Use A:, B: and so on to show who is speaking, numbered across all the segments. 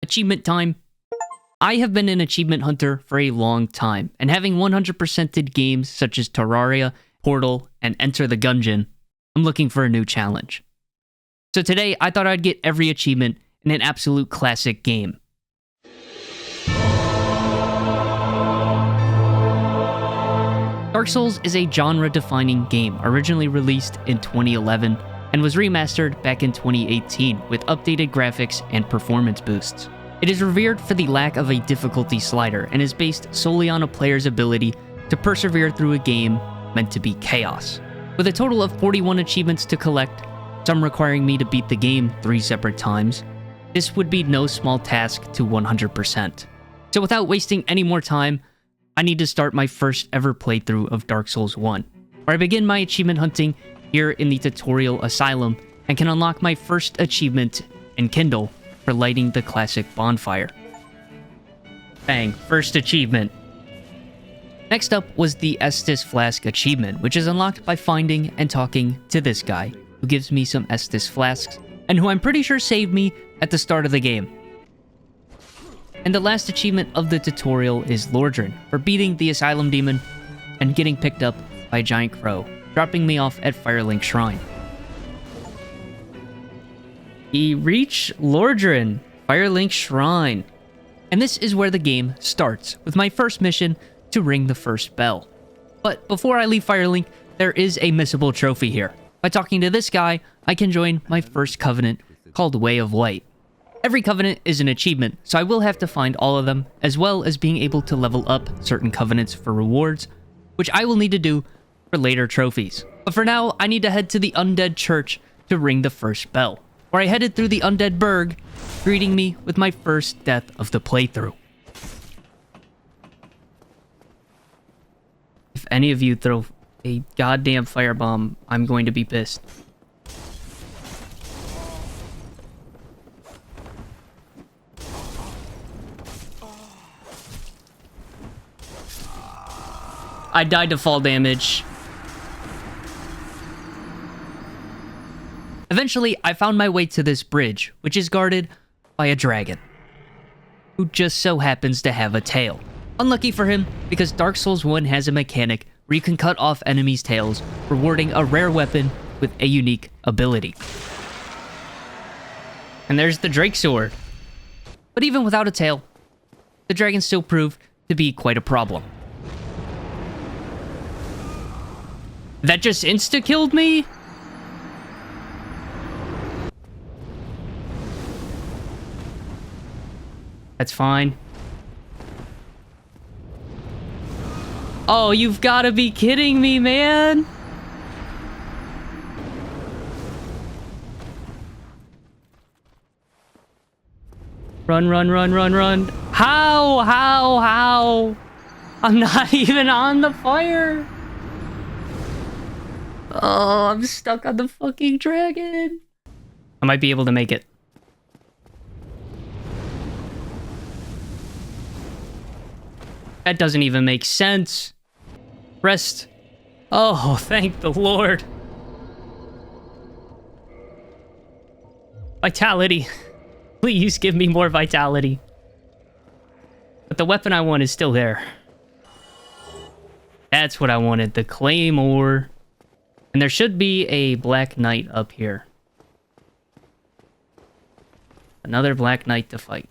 A: Achievement time. I have been an achievement hunter for a long time, and having 100%ed games such as Terraria, Portal, and Enter the Gungeon, I'm looking for a new challenge. So today, I thought I'd get every achievement in an absolute classic game. Dark Souls is a genre-defining game, originally released in 2011, and was remastered back in 2018 with updated graphics and performance boosts. It is revered for the lack of a difficulty slider, and is based solely on a player's ability to persevere through a game meant to be chaos. With a total of 41 achievements to collect, some requiring me to beat the game 3 separate times, this would be no small task to 100%. So without wasting any more time, I need to start my first ever playthrough of Dark Souls 1, where I begin my achievement hunting here in the Tutorial Asylum and can unlock my first achievement in Kindle for lighting the classic bonfire. Bang, first achievement. Next up was the Estus Flask achievement, which is unlocked by finding and talking to this guy, who gives me some Estus Flasks, and who I'm pretty sure saved me at the start of the game. And the last achievement of the tutorial is Lordran, for beating the Asylum Demon and getting picked up by a giant crow, dropping me off at Firelink Shrine. We reach Lordran, Firelink Shrine. And this is where the game starts, with my first mission to ring the first bell. But before I leave Firelink, there is a missable trophy here. By talking to this guy, I can join my first covenant, called Way of Light. Every covenant is an achievement, so I will have to find all of them, as well as being able to level up certain covenants for rewards, which I will need to do for later trophies. But for now, I need to head to the Undead Church to ring the first bell, where I headed through the Undead Burg, greeting me with my first death of the playthrough. If any of you throw a goddamn firebomb, I'm going to be pissed. I died to fall damage. Eventually, I found my way to this bridge, which is guarded by a dragon, who just so happens to have a tail. Unlucky for him, because Dark Souls 1 has a mechanic where you can cut off enemies' tails, rewarding a rare weapon with a unique ability. And there's the Drake Sword. But even without a tail, the dragon still proved to be quite a problem. That just insta-killed me? That's fine. Oh, you've got to be kidding me, man! Run, run, run, run, run. How? I'm not even on the fire! Oh, I'm stuck on the fucking dragon. I might be able to make it. That doesn't even make sense. Rest. Oh, thank the Lord. Vitality. Please give me more vitality. But the weapon I want is still there. That's what I wanted, the Claymore. And there should be a Black Knight up here. Another Black Knight to fight.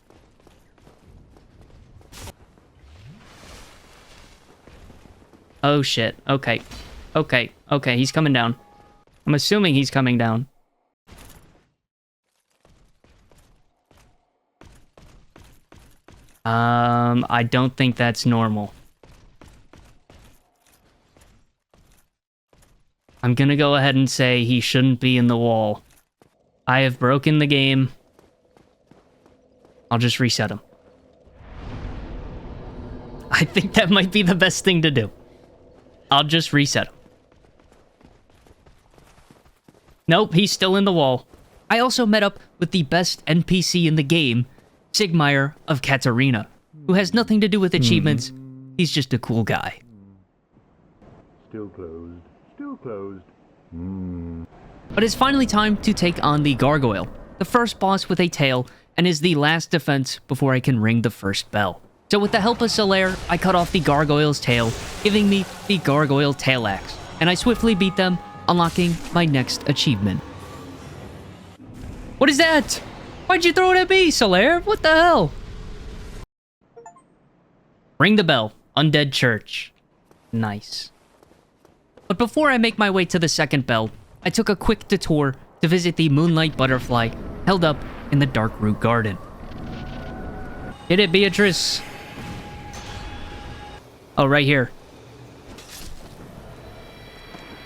A: Oh shit. Okay. Okay. He's coming down. I'm assuming he's coming down. I don't think that's normal. I'm gonna go ahead and say he shouldn't be in the wall. I have broken the game. I'll just reset him. I think that might be the best thing to do. I'll just reset him. Nope, he's still in the wall. I also met up with the best NPC in the game, Sigmire of Katarina, who has nothing to do with achievements. He's just a cool guy.
B: Still closed. Still closed.
A: But it's finally time to take on the Gargoyle, the first boss with a tail and is the last defense before I can ring the first bell. So with the help of Solaire, I cut off the gargoyle's tail, giving me the gargoyle tail axe, and I swiftly beat them, unlocking my next achievement. What is that? Why'd you throw it at me, Solaire? What the hell? Ring the bell. Undead Church. Nice. But before I make my way to the second bell, I took a quick detour to visit the Moonlight Butterfly held up in the Dark Root Garden. Get it, Beatrice? Oh, right here.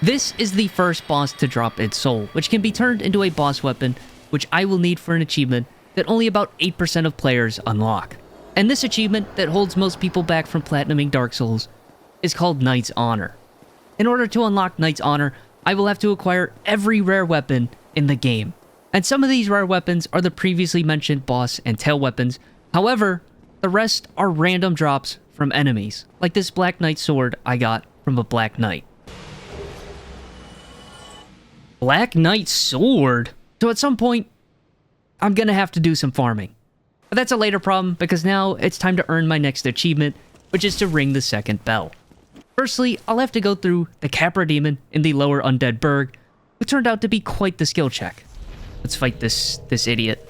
A: This is the first boss to drop its soul, which can be turned into a boss weapon, which I will need for an achievement that only about 8% of players unlock. And this achievement that holds most people back from platinuming Dark Souls is called Knight's Honor. In order to unlock Knight's Honor, I will have to acquire every rare weapon in the game. And some of these rare weapons are the previously mentioned boss and tail weapons. However, the rest are random drops from enemies, like this Black Knight sword I got from a Black Knight. Black Knight sword? So at some point, I'm gonna have to do some farming. But that's a later problem, because now it's time to earn my next achievement, which is to ring the second bell. Firstly, I'll have to go through the Capra Demon in the lower Undead Burg, who turned out to be quite the skill check. Let's fight this idiot.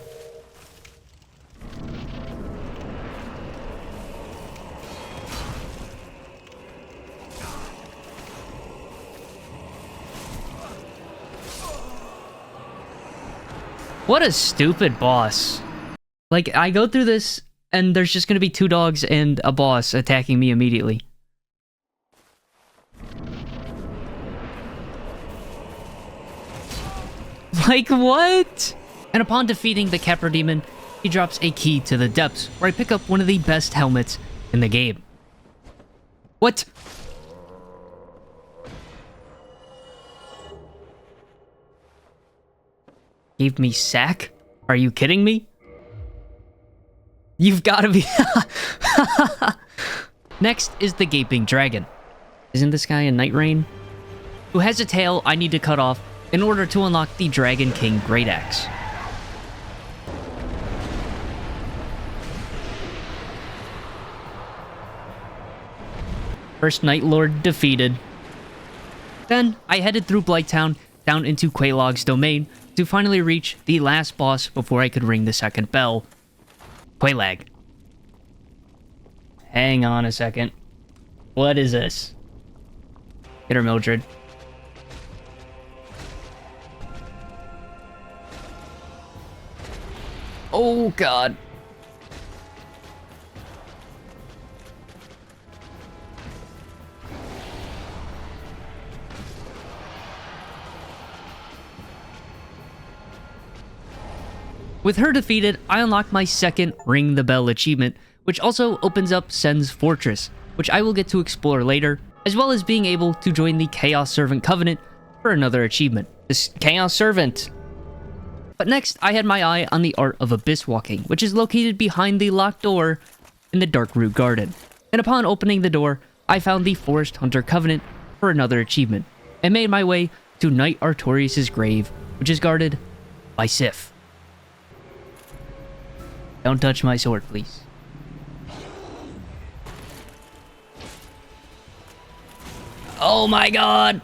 A: What a stupid boss. Like, I go through this, and there's just gonna be 2 dogs and a boss attacking me immediately. Like, what? And upon defeating the Capra Demon, he drops a key to the depths, where I pick up one of the best helmets in the game. What? Gave me sack? Are you kidding me? You've gotta be... Next is the Gaping Dragon. Isn't this guy a Night Rain? Who has a tail I need to cut off in order to unlock the Dragon King Great Axe. First Night Lord defeated. Then, I headed through Blighttown down into Quelaag's domain to finally reach the last boss before I could ring the second bell. Quelaag. Hang on a second. What is this? Get her, Mildred. Oh, God. With her defeated, I unlock my second Ring the Bell achievement, which also opens up Sens Fortress, which I will get to explore later, as well as being able to join the Chaos Servant Covenant for another achievement. This Chaos Servant. But next, I had my eye on the Art of Abyss Walking, which is located behind the locked door in the Dark Root Garden. And upon opening the door, I found the Forest Hunter Covenant for another achievement, and made my way to Knight Artorius' grave, which is guarded by Sif. Don't touch my sword, please. Oh my God!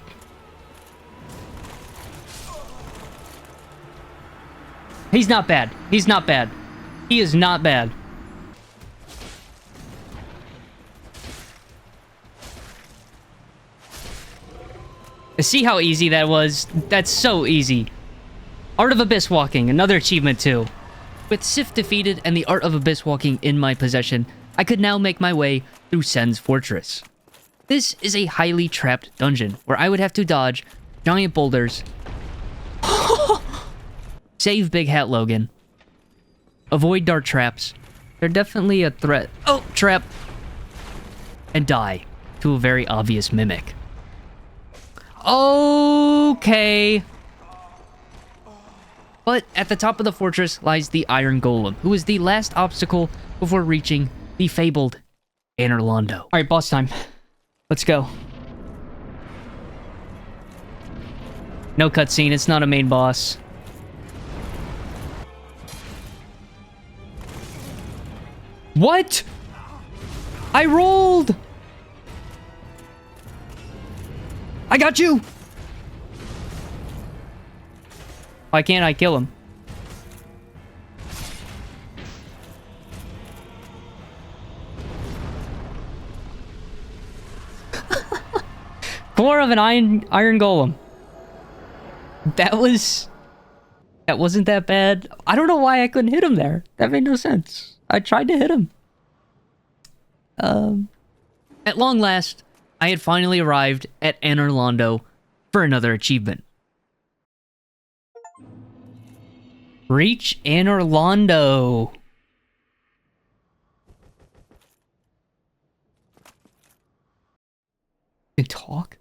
A: He's not bad. He's not bad. He is not bad. See how easy that was? That's so easy. Art of Abyss Walking, another achievement too. With Sif defeated and the Art of Abyss Walking in my possession, I could now make my way through Sens Fortress. This is a highly trapped dungeon, where I would have to dodge giant boulders, save Big Hat Logan, avoid dart traps, they're definitely a threat, oh, trap, and die to a very obvious mimic. Okay. But at the top of the fortress lies the Iron Golem, who is the last obstacle before reaching the fabled Anor Londo. Alright, boss time. Let's go. No cutscene, it's not a main boss. What? I rolled! I got you! Why can't I kill him? Core of an iron golem. That wasn't that bad. I don't know why I couldn't hit him there. That made no sense. I tried to hit him. At long last, I had finally arrived at Anor Londo for another achievement. Reach Anor Londo. And talk?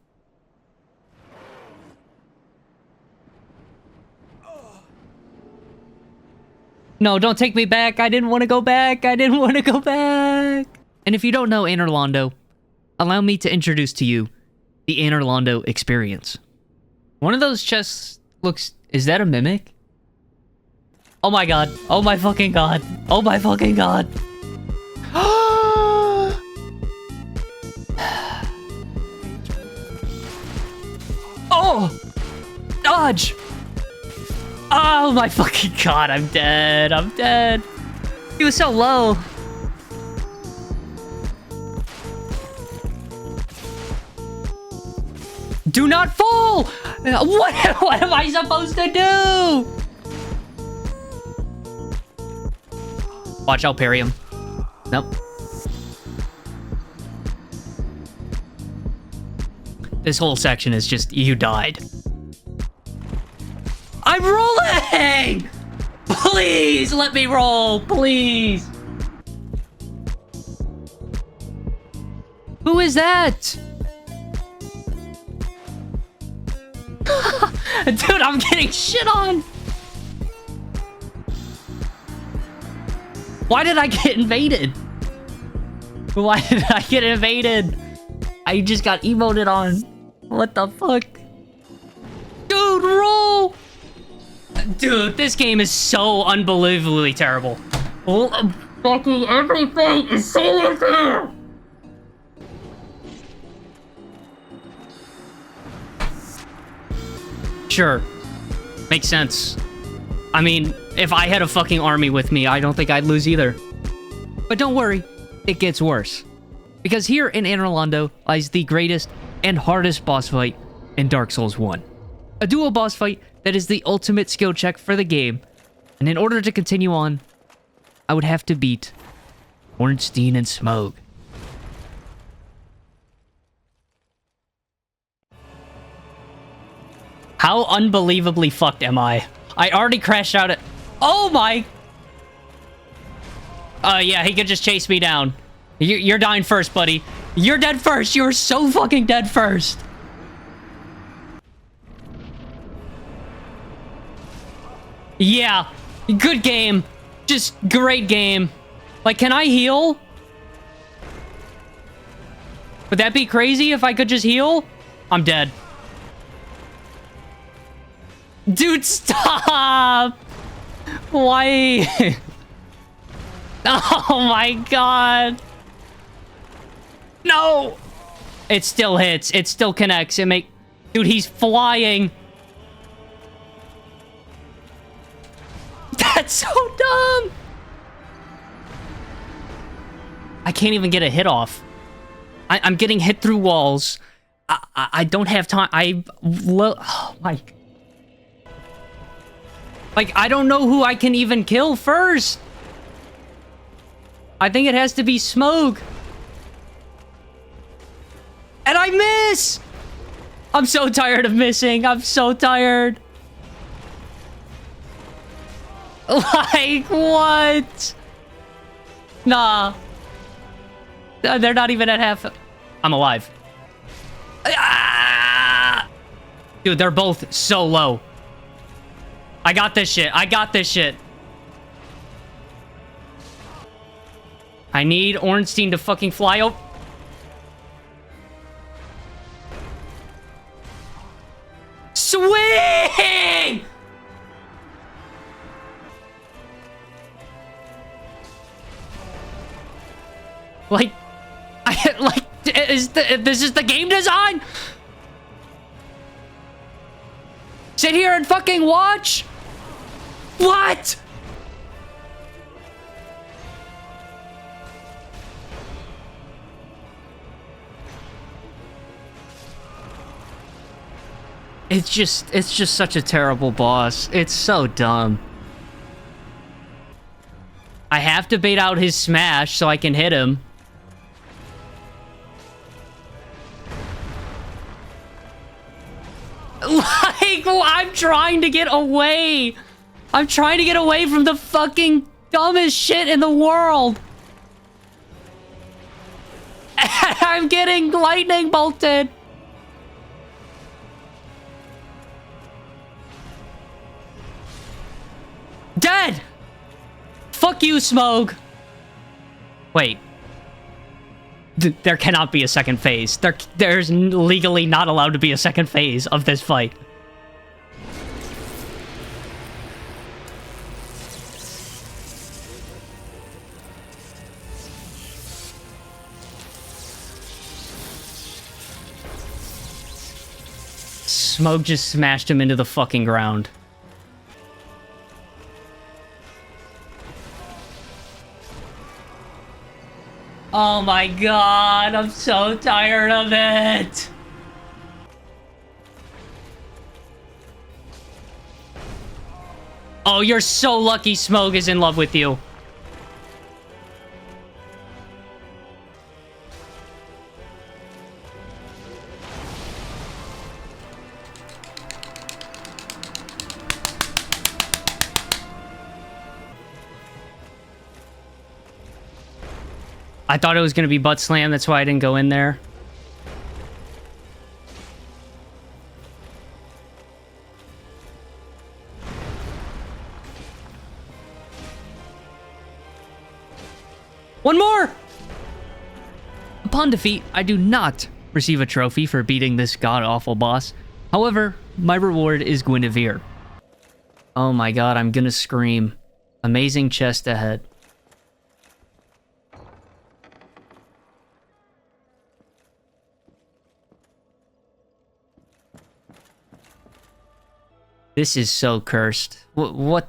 A: No, don't take me back. I didn't want to go back. I didn't want to go back. And if you don't know Anor Londo, allow me to introduce to you the Anor Londo experience. One of those chests looks... Is that a mimic? Oh my god. Oh my fucking god. Oh my fucking god. Oh! Dodge! Oh my fucking god, I'm dead. I'm dead. He was so low. Do not fall! What am I supposed to do? Watch, I'll parry him. Nope. This whole section is just, you died. I'm rolling! Please let me roll, please. Who is that? Dude, I'm getting shit on. Why did I get invaded? Why did I get invaded? I just got emoted on. What the fuck? Dude, roll! Dude, this game is so unbelievably terrible. Oh, fucking everything is so unfair! Sure. Makes sense. I mean, if I had a fucking army with me, I don't think I'd lose either. But don't worry, it gets worse. Because here in Anor Londo lies the greatest and hardest boss fight in Dark Souls 1. A dual boss fight that is the ultimate skill check for the game. And in order to continue on, I would have to beat Ornstein and Smough. How unbelievably fucked am I? I already crashed out at... Oh my... yeah, he could just chase me down. You're dying first, buddy. You're dead first. You're so fucking dead first. Yeah. Good game. Just great game. Like, can I heal? Would that be crazy if I could just heal? I'm dead. Dude, stop! Why? Oh my god. No! It still hits. It still connects. Dude, he's flying. That's so dumb! I can't even get a hit off. I'm getting hit through walls. I don't have time. Oh my... Like, I don't know who I can even kill first. I think it has to be Smough. And I miss! I'm so tired of missing. I'm so tired. Like, what? Nah. They're not even at half... I'm alive. Ah! Dude, they're both so low. I got this shit. I got this shit. I need Ornstein to fucking fly over. Swing! Like, this is the game design? Sit here and fucking watch? What? It's just such a terrible boss. It's so dumb. I have to bait out his smash so I can hit him. Like, I'm trying to get away. I'm trying to get away from the fucking dumbest shit in the world. I'm getting lightning bolted. Dead! Fuck you, Smoke. Wait. There cannot be a second phase. There's legally not allowed to be a second phase of this fight. Smoke just smashed him into the fucking ground. Oh my god, I'm so tired of it. Oh, you're so lucky Smoke is in love with you. I thought it was going to be butt slam, that's why I didn't go in there. One more! Upon defeat, I do not receive a trophy for beating this god-awful boss. However, my reward is Guinevere. Oh my god, I'm gonna scream. Amazing chest ahead. This is so cursed. What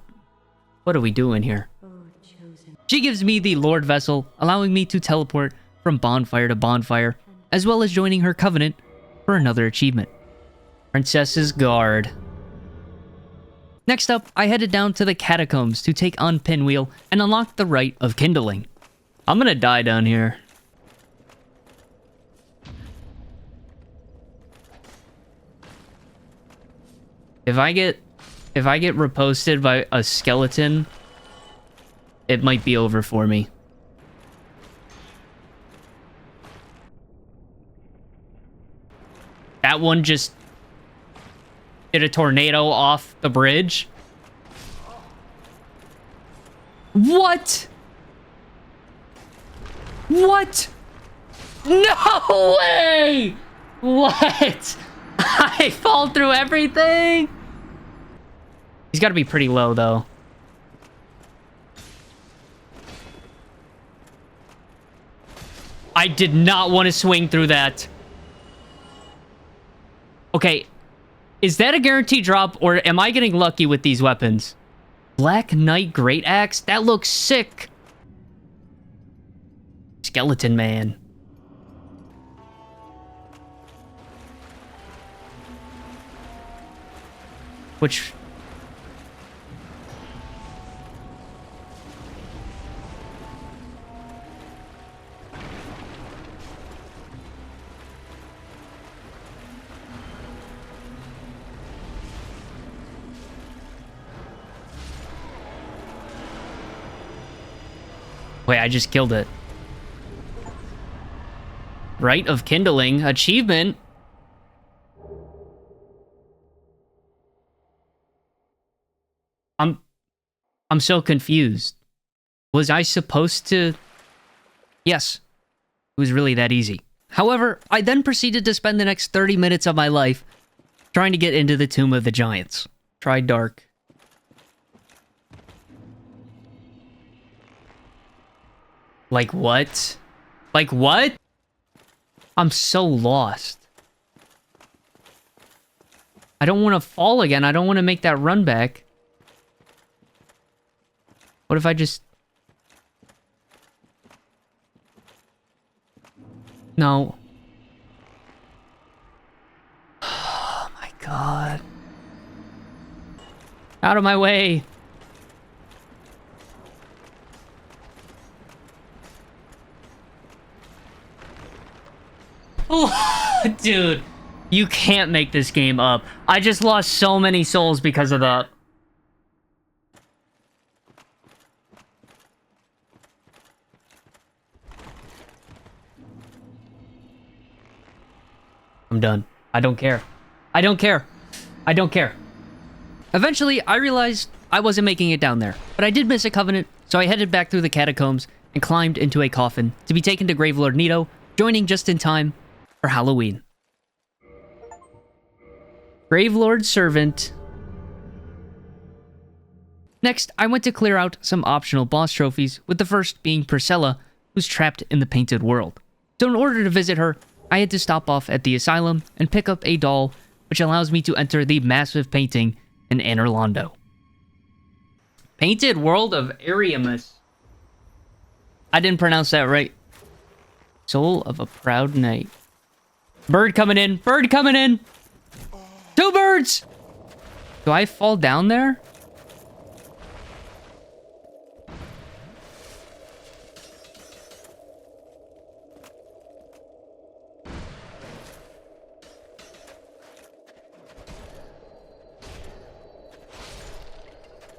A: are we doing here? She gives me the Lord Vessel, allowing me to teleport from bonfire to bonfire, as well as joining her covenant for another achievement. Princess's Guard. Next up, I headed down to the Catacombs to take on Pinwheel and unlock the Rite of Kindling. I'm gonna die down here. If I get reposted by a skeleton, it might be over for me. That one just did a tornado off the bridge. What? What? No way! What? I fall through everything? He's got to be pretty low, though. I did not want to swing through that. Okay, is that a guaranteed drop, or am I getting lucky with these weapons? Black Knight Great Axe? That looks sick. Skeleton Man. Which... Wait, I just killed it. Rite of Kindling. Achievement. I'm so confused. Was I supposed to... Yes. It was really that easy. However, I then proceeded to spend the next 30 minutes of my life trying to get into the Tomb of the Giants. Try dark. Like what? Like, what? I'm so lost. I don't want to fall again. I don't want to make that run back. What if I just... No. Oh my god. Out of my way. Oh, dude. You can't make this game up. I just lost so many souls because of that. I'm done. I don't care. I don't care. I don't care. Eventually, I realized I wasn't making it down there, but I did miss a covenant, so I headed back through the catacombs and climbed into a coffin to be taken to Gravelord Nito, joining just in time for Halloween. Gravelord Servant. Next, I went to clear out some optional boss trophies, with the first being Priscilla, who's trapped in the Painted World. So in order to visit her, I had to stop off at the asylum and pick up a doll, which allows me to enter the massive painting in Anor Londo. Painted World of Ariamus. I didn't pronounce that right. Soul of a Proud Knight. Bird coming in! Bird coming in! 2 birds! Do I fall down there?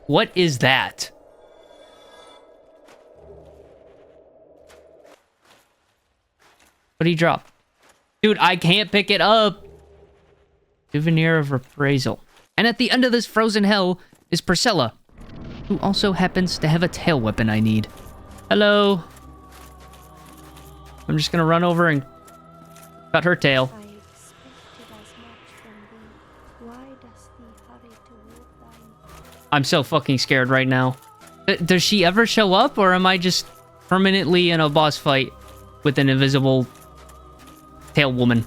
A: What is that? What did he drop? Dude, I can't pick it up. Souvenir of Reprisal. And at the end of this frozen hell is Priscilla, who also happens to have a tail weapon I need. Hello. I'm just gonna run over and cut her tail.
C: I expected as much from thee. Why dost thee hurry toward thine?
A: I'm so fucking scared right now. Does she ever show up, or am I just permanently in a boss fight with an invisible tail woman?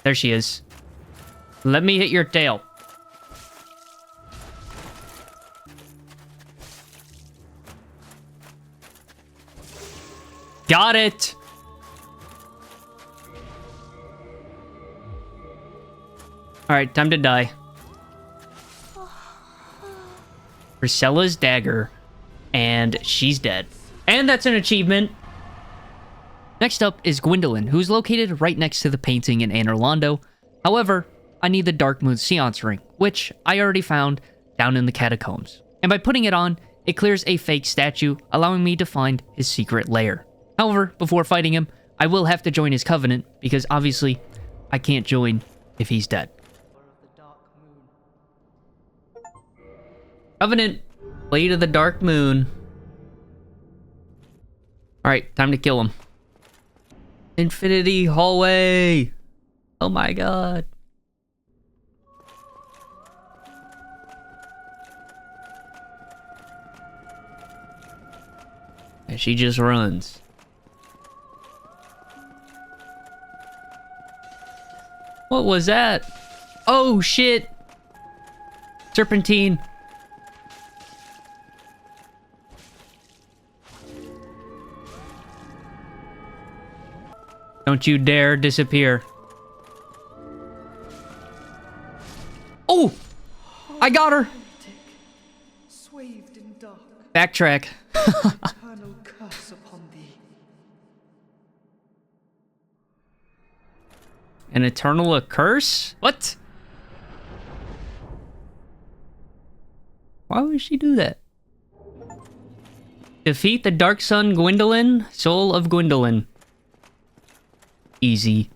A: There she is. Let me hit your tail. Got it! Alright, time to die. Priscilla's dagger. And she's dead. And that's an achievement. Next up is Gwendolyn, who's located right next to the painting in Anor Londo. However, I need the Dark Moon Seance Ring, which I already found down in the catacombs. And by putting it on, it clears a fake statue, allowing me to find his secret lair. However, before fighting him, I will have to join his covenant, because obviously, I can't join if he's dead. Covenant, Blade of the Dark Moon. Alright, time to kill him. Infinity Hallway! Oh my god. And she just runs. What was that? Oh shit! Serpentine. Don't you dare disappear. Oh! I got her!
D: Swathed in dark,
A: Backtrack.
D: eternal curse upon thee.
A: An eternal curse? What? Why would she do that? Defeat the Dark Sun Gwendolyn, Soul of Gwendolyn. Easy.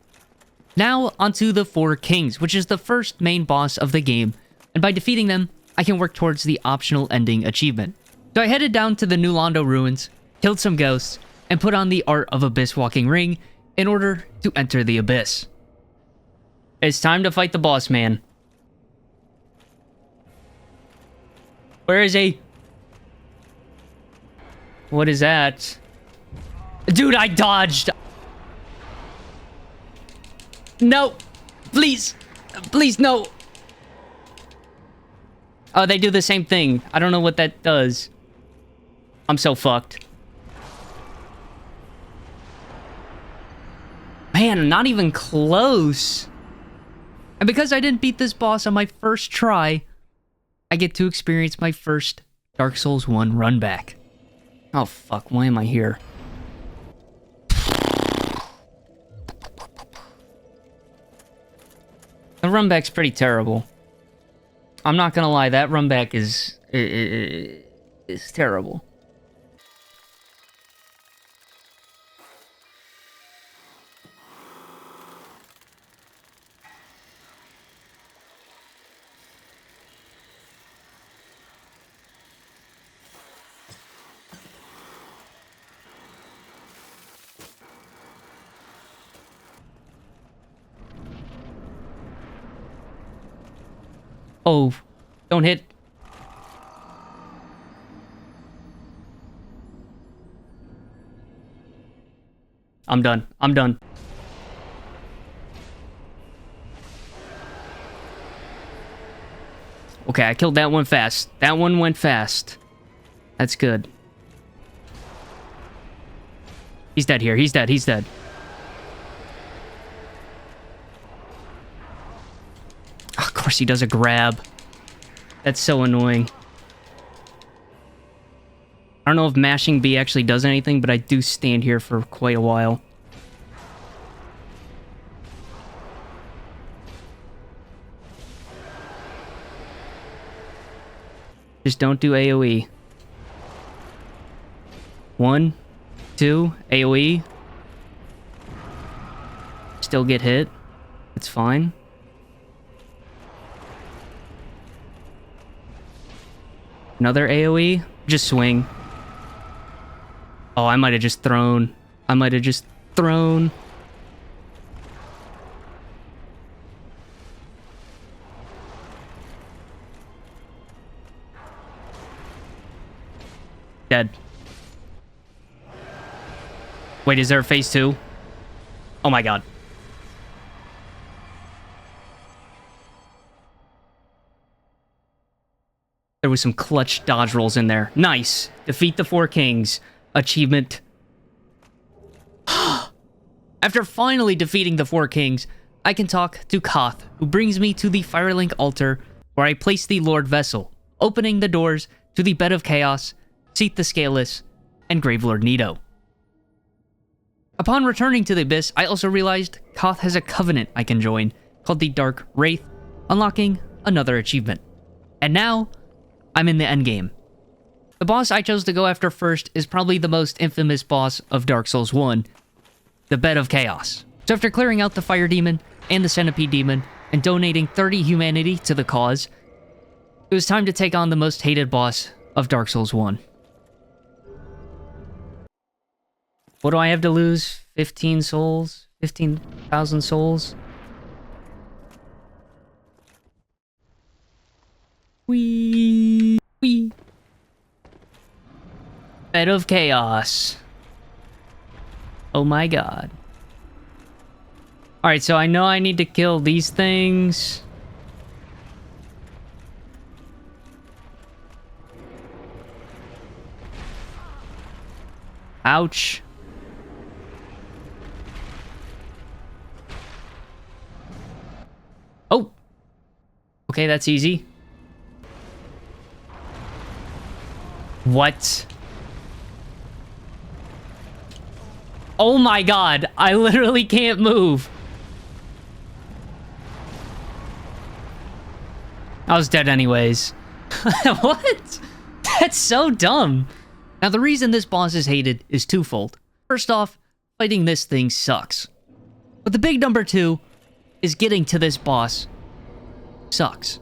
A: Now, onto the 4 Kings, which is the first main boss of the game, and by defeating them, I can work towards the optional ending achievement. So I headed down to the New Londo ruins, killed some ghosts, and put on the Art of Abyss Walking Ring in order to enter the Abyss. It's time to fight the boss man. Where is he? What is that? Dude, I dodged. No. Please. Please, no. Oh, they do the same thing. I don't know what that does. I'm so fucked. Man, not even close. And because I didn't beat this boss on my first try, I get to experience my first Dark Souls 1 run back. Oh fuck, why am I here? The run back's pretty terrible. I'm not gonna lie, that run back is terrible. Oh, don't hit. I'm done. I'm done. Okay, I killed that one fast. That one went fast. That's good. He's dead here. He's dead. He's dead. Of course he does a grab. That's so annoying. I don't know if mashing B actually does anything, but I do stand here for quite a while. Just don't do AoE. 1, 2, AoE. Still get hit. It's fine. Another AoE. Just swing. Oh, I might have just thrown. I might have just thrown. Dead. Wait, is there a phase 2? Oh my god. There was some clutch dodge rolls in there. Nice. Defeat the 4 kings. Achievement. After finally defeating the 4 kings, I can talk to Koth, who brings me to the Firelink altar, where I place the Lord Vessel, opening the doors to the Bed of Chaos, Seat the Scaleless, and Gravelord Nito. Upon returning to the Abyss, I also realized Koth has a covenant I can join, called the Dark Wraith, unlocking another achievement. And now, I'm in the endgame. The boss I chose to go after first is probably the most infamous boss of Dark Souls 1, the Bed of Chaos. So after clearing out the Fire Demon and the Centipede Demon, and donating 30 humanity to the cause, it was time to take on the most hated boss of Dark Souls 1. What do I have to lose? 15 souls? 15,000 souls? Wee. Bed of Chaos. Oh my god. Alright, so I know I need to kill these things. Ouch. Oh! Okay, that's easy. What? Oh my god, I literally can't move. I was dead anyways. What? That's so dumb. Now, the reason this boss is hated is twofold. First off, fighting this thing sucks. But the big number 2 is getting to this boss sucks.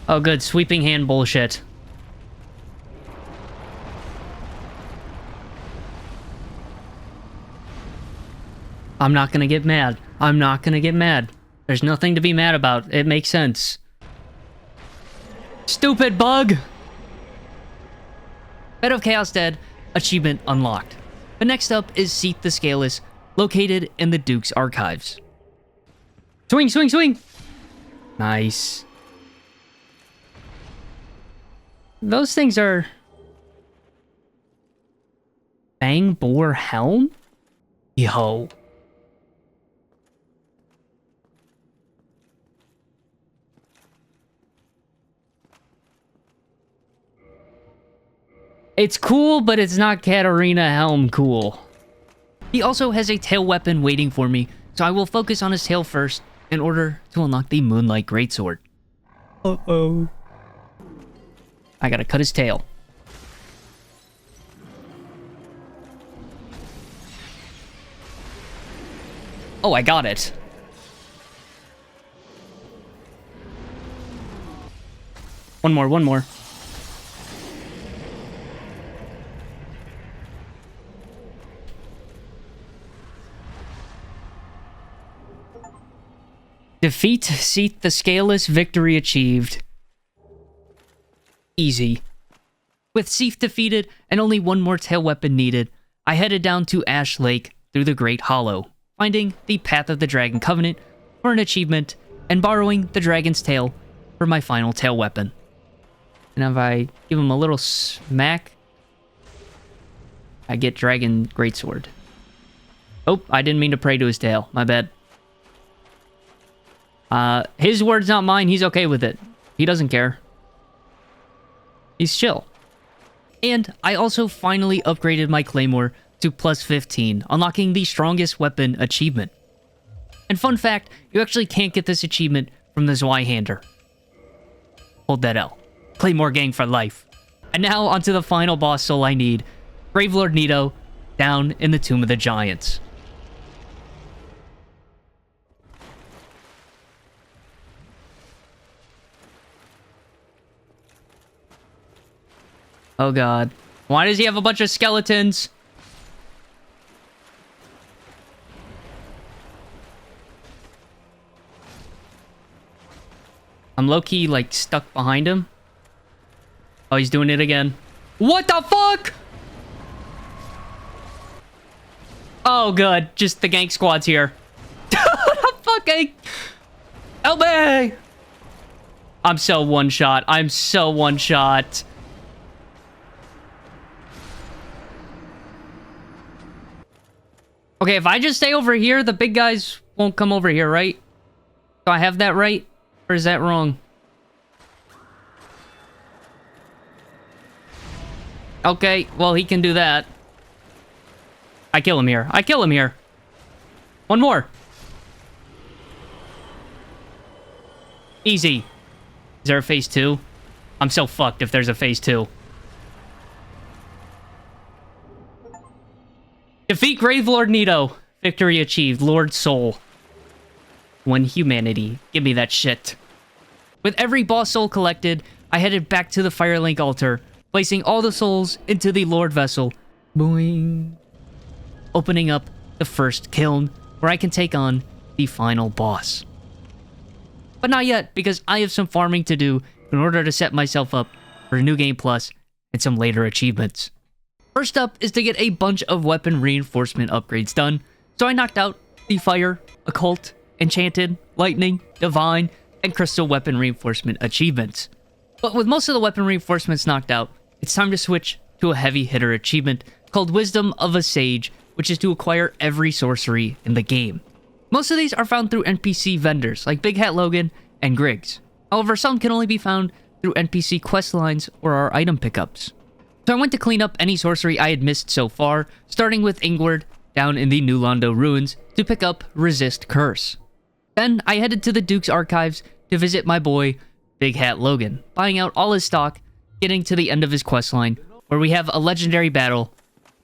A: Oh, good. Sweeping hand bullshit. I'm not gonna get mad. I'm not gonna get mad. There's nothing to be mad about. It makes sense. Stupid bug! Bed of Chaos dead. Achievement unlocked. But next up is Seat the Scaleless, located in the Duke's archives. Swing, swing, swing! Nice. Those things are... Bang Bore Helm? Yo. It's cool, but it's not Katarina Helm cool. He also has a tail weapon waiting for me, so I will focus on his tail first in order to unlock the Moonlight Greatsword. Uh-oh. I gotta cut his tail. Oh, I got it. One more, one more. Defeat Seat the Scaleless, victory achieved. Easy. With Seath defeated and only one more tail weapon needed, I headed down to Ash Lake through the Great Hollow, finding the Path of the Dragon Covenant for an achievement and borrowing the dragon's tail for my final tail weapon. And if I give him a little smack, I get Dragon Greatsword. Oh, I didn't mean to pray to his tail. My bad. His word's not mine. He's okay with it. He doesn't care. He's chill. And I also finally upgraded my Claymore to plus 15, unlocking the strongest weapon achievement. And fun fact, you actually can't get this achievement from the Zweihander. Hold that L. Claymore gang for life. And now onto the final boss soul I need, Gravelord Nito, down in the Tomb of the Giants. Oh god. Why does he have a bunch of skeletons? I'm low-key, like, stuck behind him. Oh, he's doing it again. What the fuck? Oh, good. Just the gank squad's here. Fucking... Help me! I'm so one-shot. I'm so one-shot. Okay, if I just stay over here, the big guys won't come over here, right? Do I have that right? Or is that wrong? Okay, well, he can do that. I kill him here. I kill him here. One more. Easy. Is there a phase 2? I'm so fucked if there's a phase 2. Defeat Gravelord Nito. Victory achieved. Lord Soul. One humanity. Give me that shit. With every boss soul collected, I headed back to the Firelink altar, placing all the souls into the Lord Vessel. Boing. Opening up the first kiln, where I can take on the final boss. But not yet, because I have some farming to do in order to set myself up for a New Game Plus and some later achievements. First up is to get a bunch of weapon reinforcement upgrades done, so I knocked out the Fire, Occult, Enchanted, Lightning, Divine, and Crystal weapon reinforcement achievements. But with most of the weapon reinforcements knocked out, it's time to switch to a heavy hitter achievement called Wisdom of a Sage, which is to acquire every sorcery in the game. Most of these are found through NPC vendors like Big Hat Logan and Griggs. However, some can only be found through NPC questlines or our item pickups. So I went to clean up any sorcery I had missed so far, starting with Ingward down in the New Londo ruins to pick up Resist Curse. Then I headed to the Duke's archives to visit my boy, Big Hat Logan, buying out all his stock, getting to the end of his questline, where we have a legendary battle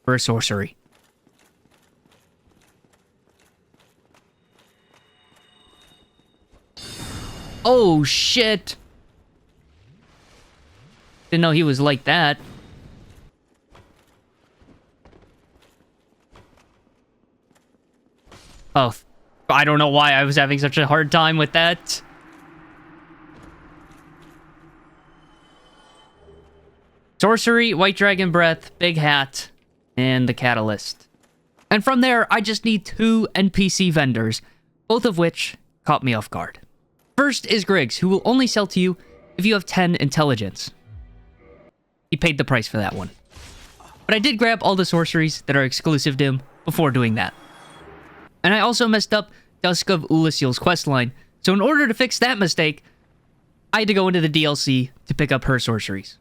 A: for a sorcery. Oh shit! Didn't know he was like that. Oh, I don't know why I was having such a hard time with that. Sorcery, White Dragon Breath, Big Hat, and the Catalyst. And from there, I just need 2 NPC vendors, both of which caught me off guard. First is Griggs, who will only sell to you if you have 10 intelligence. He paid the price for that one. But I did grab all the sorceries that are exclusive to him before doing that. And I also messed up Dusk of Ulasil's questline, so in order to fix that mistake, I had to go into the DLC to pick up her sorceries.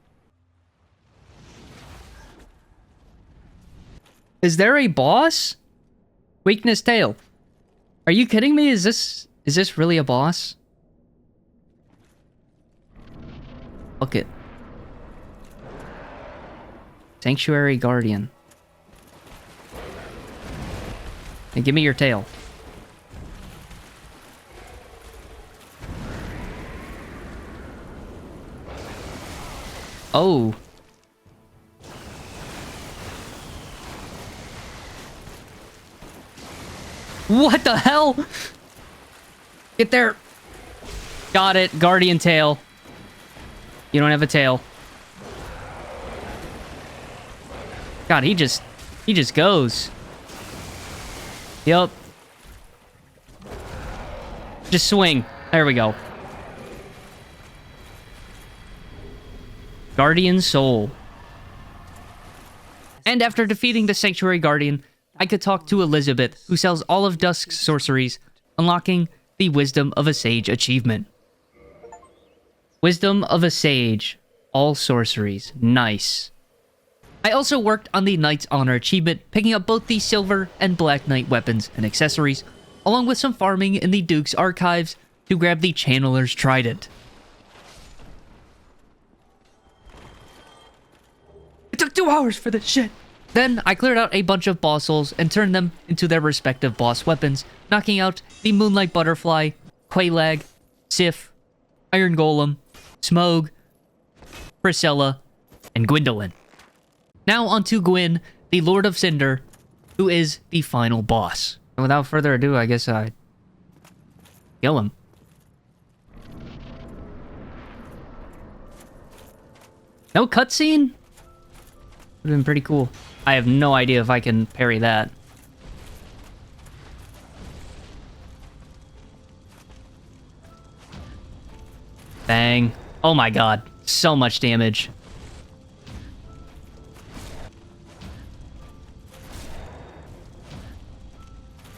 A: Is there a boss? Weakness Tail. Are you kidding me? Is this really a boss? Look it. Sanctuary Guardian. Hey, give me your tail. Oh. What the hell? Get there. Got it. Guardian tail. You don't have a tail. God, he just goes. Yup. Just swing. There we go. Guardian Soul. And after defeating the Sanctuary Guardian, I could talk to Elizabeth, who sells all of Dusk's sorceries, unlocking the Wisdom of a Sage achievement. Wisdom of a Sage. All sorceries. Nice. I also worked on the Knight's Honor achievement, picking up both the Silver and Black Knight weapons and accessories, along with some farming in the Duke's archives to grab the Channeler's Trident. It took 2 hours for this shit! Then, I cleared out a bunch of boss souls and turned them into their respective boss weapons, knocking out the Moonlight Butterfly, Quaylag, Sif, Iron Golem, Smough, Priscilla, and Gwendolyn. Now onto Gwyn, the Lord of Cinder, who is the final boss. And without further ado, I guess I kill him. No cutscene? Would have been pretty cool. I have no idea if I can parry that. Bang. Oh my god. So much damage.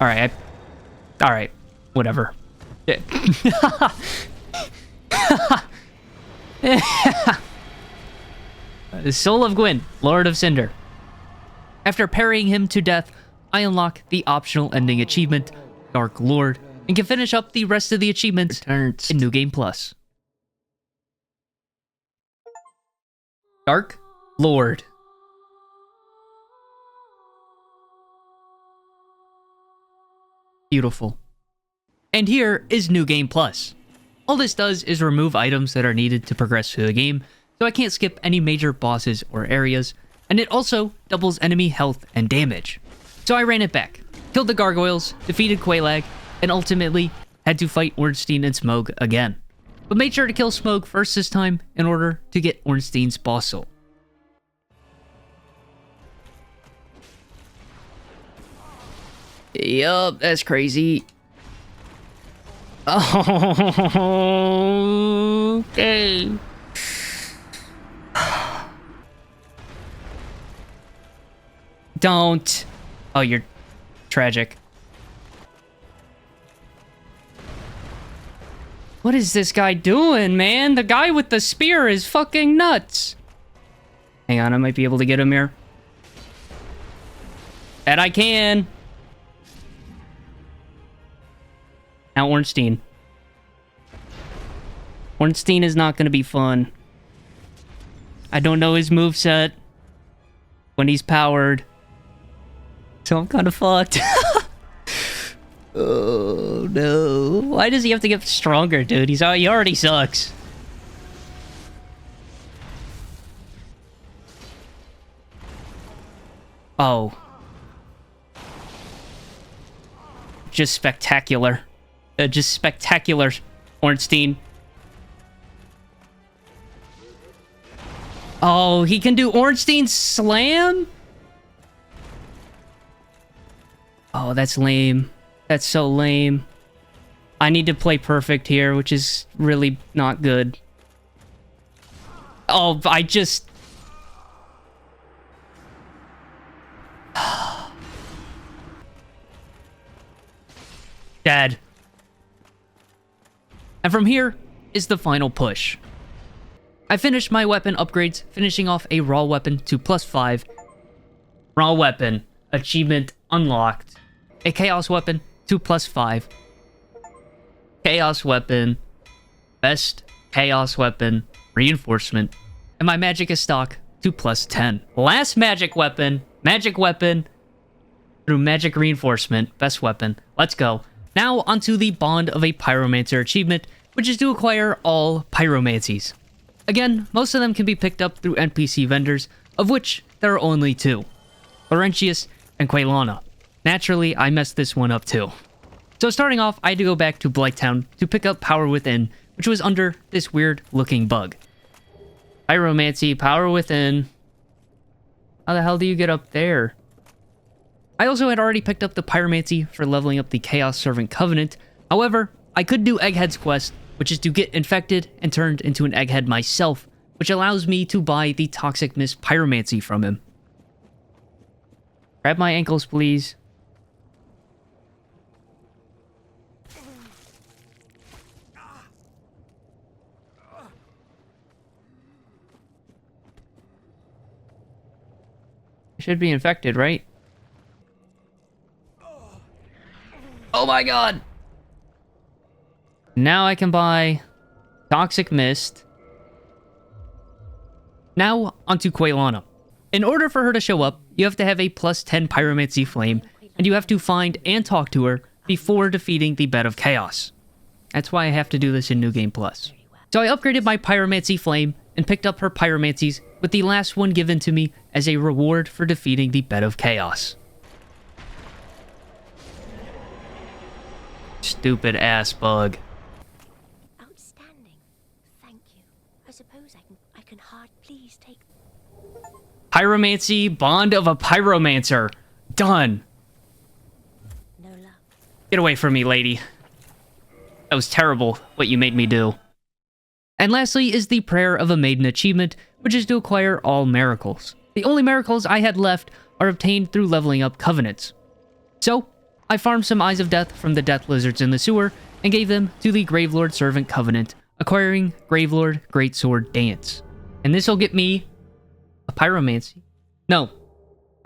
A: Alright. Alright. Whatever. The Soul of Gwyn, Lord of Cinder. After parrying him to death, I unlock the optional ending achievement, Dark Lord, and can finish up the rest of the achievements in New Game Plus. Dark Lord. Beautiful. And here is New Game Plus. All this does is remove items that are needed to progress through the game, so I can't skip any major bosses or areas, and it also doubles enemy health and damage. So I ran it back, killed the gargoyles, defeated Quaylag, and ultimately had to fight Ornstein and Smough again. But made sure to kill Smough first this time in order to get Ornstein's boss soul. Yup, that's crazy. Oh, okay. Don't. Oh, you're tragic. What is this guy doing, man? The guy with the spear is fucking nuts. Hang on, I might be able to get him here. Bet I can. Now Ornstein. Ornstein is not going to be fun. I don't know his moveset when he's powered. So I'm kind of fucked. Oh, no. Why does he have to get stronger, dude? He already sucks. Oh. Just spectacular. Just spectacular, Ornstein. Oh, he can do Ornstein Slam? Oh, that's lame. That's so lame. I need to play perfect here, which is really not good. Oh, I just... Dead. And from here is the final push. I finished my weapon upgrades, finishing off a raw weapon to +5. Raw weapon. Achievement unlocked. A chaos weapon to +5. Chaos weapon. Best chaos weapon. Reinforcement. And my magic is stock to +10. Last magic weapon. Magic weapon. Through magic reinforcement. Best weapon. Let's go. Now onto the Bond of a Pyromancer achievement, which is to acquire all pyromancies. Again, most of them can be picked up through NPC vendors, of which there are only 2. Laurentius and Quelana. Naturally, I messed this one up too. So starting off, I had to go back to Blighttown to pick up Power Within, which was under this weird looking bug. Pyromancy, Power Within. How the hell do you get up there? I also had already picked up the Pyromancy for leveling up the Chaos Servant Covenant. However, I could do Egghead's quest, which is to get infected and turned into an Egghead myself, which allows me to buy the Toxic Mist Pyromancy from him. Grab my ankles, please. I should be infected, right? Oh my god! Now I can buy Toxic Mist. Now, onto Quelana. In order for her to show up, you have to have a +10 Pyromancy Flame, and you have to find and talk to her before defeating the Bed of Chaos. That's why I have to do this in New Game Plus. So I upgraded my Pyromancy Flame and picked up her Pyromancies, with the last one given to me as a reward for defeating the Bed of Chaos. Stupid ass bug.
C: Outstanding. Thank you. I suppose I can hard please take...
A: Pyromancy, Bond of a Pyromancer. Done.
C: No luck.
A: Get away from me, lady. That was terrible, what you made me do. And lastly is the Prayer of a Maiden achievement, which is to acquire all miracles. The only miracles I had left are obtained through leveling up covenants. So, I farmed some Eyes of Death from the Death Lizards in the sewer, and gave them to the Gravelord Servant Covenant, acquiring Gravelord Greatsword Dance. And this'll get me a Pyromancy. No,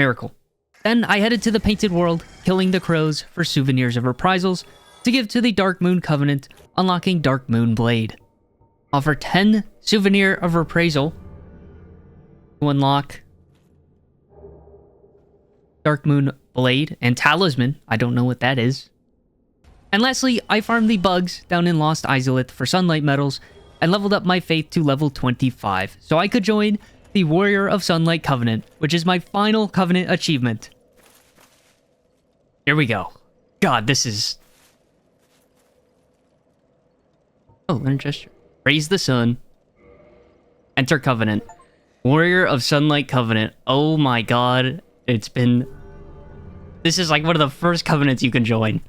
A: Miracle. Then I headed to the Painted World, killing the crows for souvenirs of reprisals, to give to the Dark Moon Covenant, unlocking Dark Moon Blade. Offer 10 Souvenir of Reprisal to unlock Dark Moon Blade and Talisman. I don't know what that is. And lastly, I farmed the bugs down in Lost Izalith for Sunlight Medals and leveled up my faith to level 25, so I could join the Warrior of Sunlight Covenant, which is my final Covenant achievement. Here we go. God, this is... Oh, learn gesture. Raise the Sun. Enter Covenant. Warrior of Sunlight Covenant. Oh my god. It's been... This is like one of the first covenants you can join.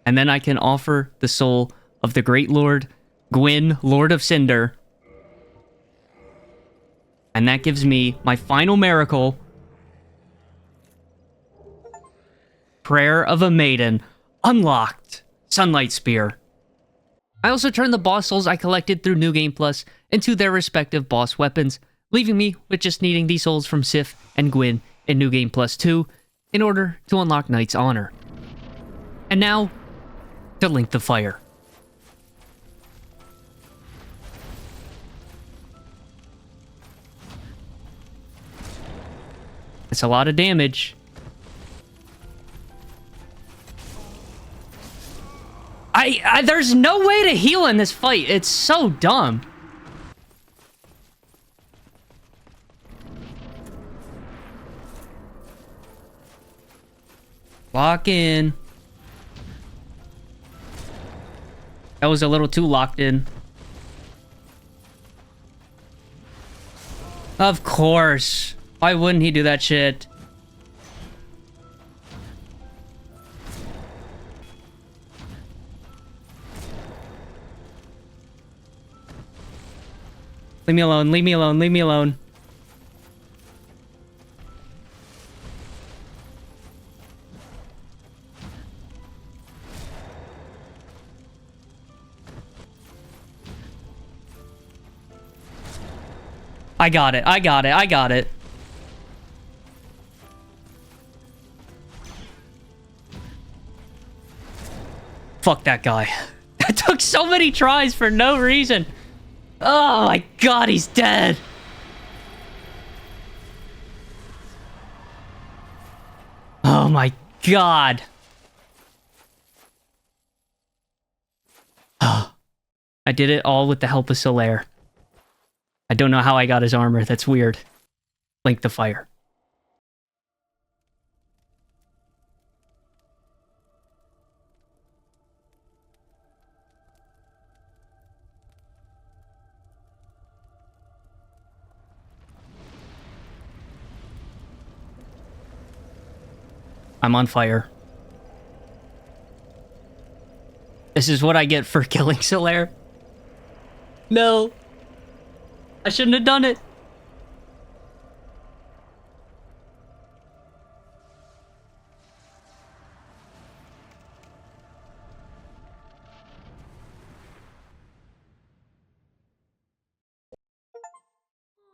A: And then I can offer the soul of the Great Lord, Gwyn, Lord of Cinder. And that gives me my final miracle. Prayer of a Maiden. Unlocked. Sunlight Spear. I also turned the boss souls I collected through New Game Plus into their respective boss weapons, leaving me with just needing the souls from Sif and Gwyn in New Game Plus 2 in order to unlock Knight's Honor. And now, to Link the Fire. It's a lot of damage. There's no way to heal in this fight. It's so dumb. Lock in. That was a little too locked in. Of course. Why wouldn't he do that shit? Leave me alone, leave me alone, leave me alone. I got it, I got it, I got it. Fuck that guy. That took so many tries for no reason. Oh my god, he's dead. Oh my god. I did it all with the help of Solaire. I don't know how I got his armor. That's weird. Link the fire. I'm on fire. This is what I get for killing Solaire. No. I shouldn't have done it.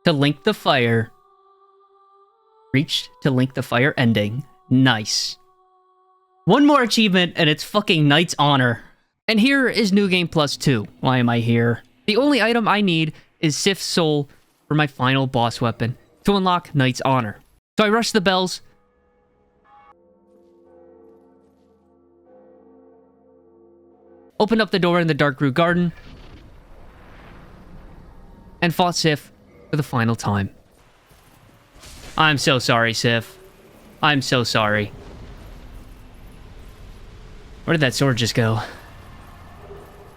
A: To link the fire. Reached to link the fire ending. Nice. One more achievement and it's fucking Knight's Honor. And here is New Game Plus 2. Why am I here? The only item I need is Sif's Soul for my final boss weapon to unlock Knight's Honor. So I rush the bells. Opened up the door in the Darkroot Garden. And fought Sif for the final time. I'm so sorry, Sif. I'm so sorry. Where did that sword just go?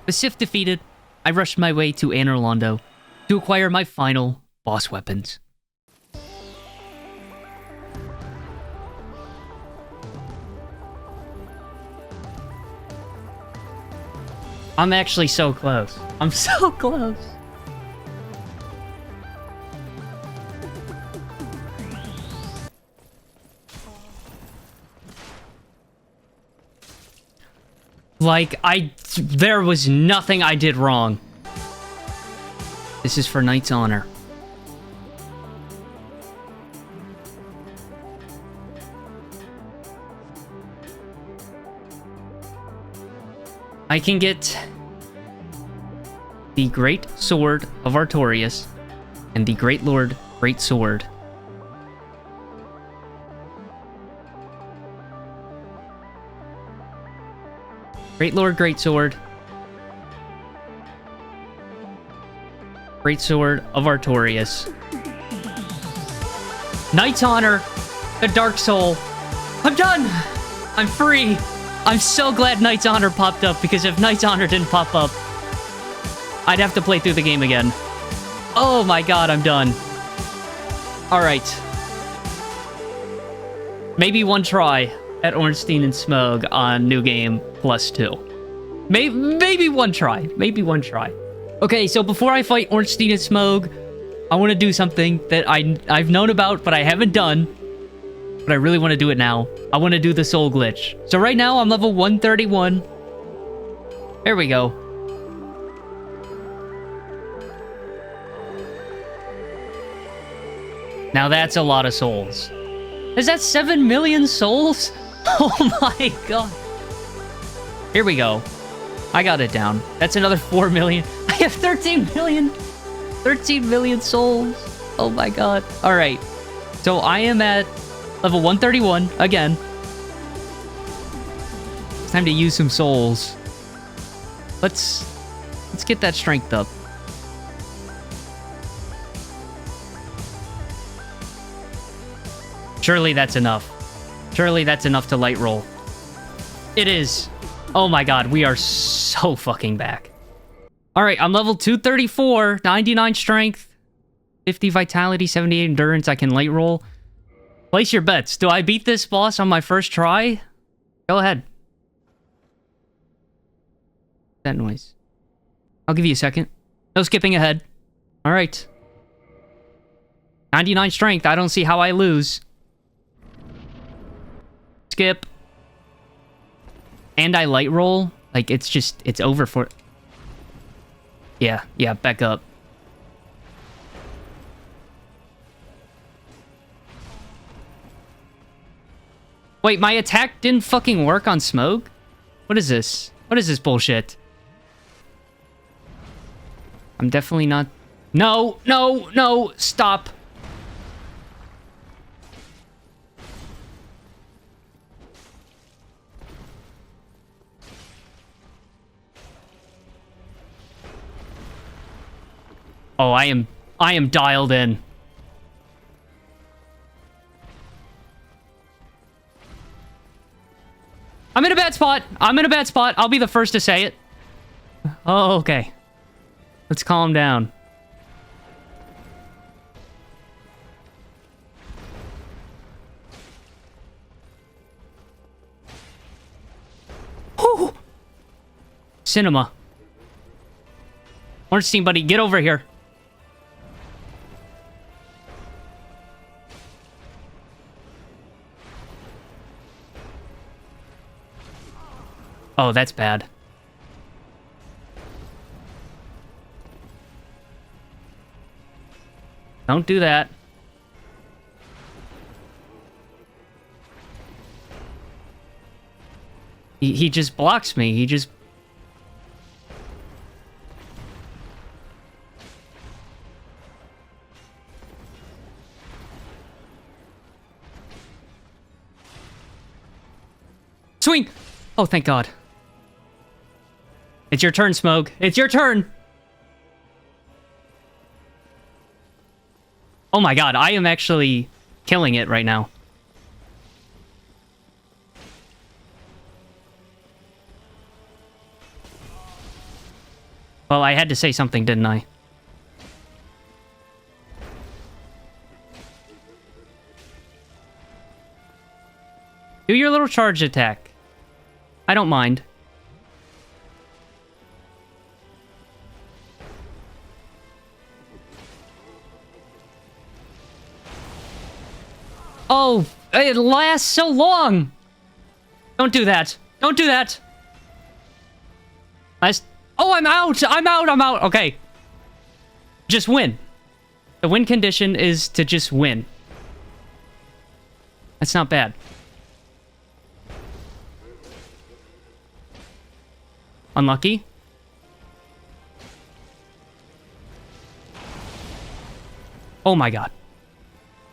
A: With Sif defeated, I rushed my way to Anor Londo to acquire my final boss weapons. I'm actually so close. I'm so close. Like, there was nothing I did wrong. This is for Knight's Honor. I can get the Great Sword of Artorias and the Great Lord Great Sword. Great Lord Great Sword. Great Sword of Artorias. Knight's Honor. The Dark Soul. I'm done! I'm free! I'm so glad Knight's Honor popped up, because if Knight's Honor didn't pop up, I'd have to play through the game again. Oh my god, I'm done. Alright. Maybe one try at Ornstein and Smough on New Game Plus 2. Maybe one try. Maybe one try. Okay, so before I fight Ornstein and Smough, I want to do something that I've known about, but I haven't done. But I really want to do it now. I want to do the soul glitch. So right now, I'm level 131. There we go. Now that's a lot of souls. Is that 7 million souls? Oh my god. Here we go. I got it down. That's another 4 million. I have 13 million. 13 million souls. Oh my god. All right. So I am at level 131 again. It's time to use some souls. Let's get that strength up. Surely that's enough. Surely that's enough to light roll. It is. Oh my god, we are so fucking back. Alright, I'm level 234, 99 strength, 50 vitality, 78 endurance. I can light roll. Place your bets. Do I beat this boss on my first try? Go ahead. That noise. I'll give you a second. No skipping ahead. Alright. 99 strength. I don't see how I lose. Skip. And I light roll. Like, it's just... It's over for... Yeah, back up. Wait, my attack didn't fucking work on smoke? What is this? What is this bullshit? I'm definitely not... No, no, no, stop. Oh, I am dialed in. I'm in a bad spot. I'm in a bad spot. I'll be the first to say it. Oh, okay. Let's calm down. Whew. Cinema. Orange team, buddy, get over here. Oh, that's bad. Don't do that. He just blocks me. He just... Swing! Oh, thank God. It's your turn, Smoke. It's your turn! Oh my god, I am actually killing it right now. Well, I had to say something, didn't I? Do your little charge attack. I don't mind. Oh, it lasts so long! Don't do that. Don't do that! Oh, I'm out! I'm out! I'm out! Okay. Just win. The win condition is to just win. That's not bad. Unlucky. Oh my god.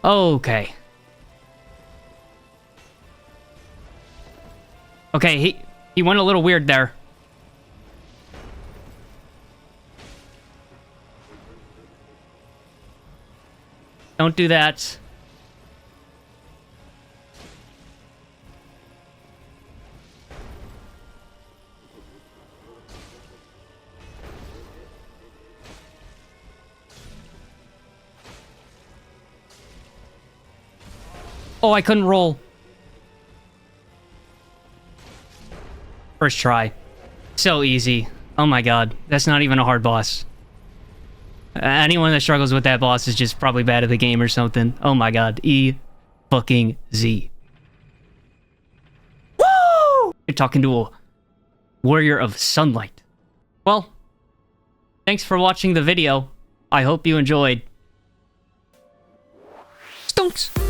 A: Okay. Okay, he went a little weird there. Don't do that. Oh, I couldn't roll. First try. So easy. Oh my god. That's not even a hard boss. Anyone that struggles with that boss is just probably bad at the game or something. Oh my god. fucking Z. Woo! You're talking to a warrior of sunlight. Well, thanks for watching the video. I hope you enjoyed. Stonks!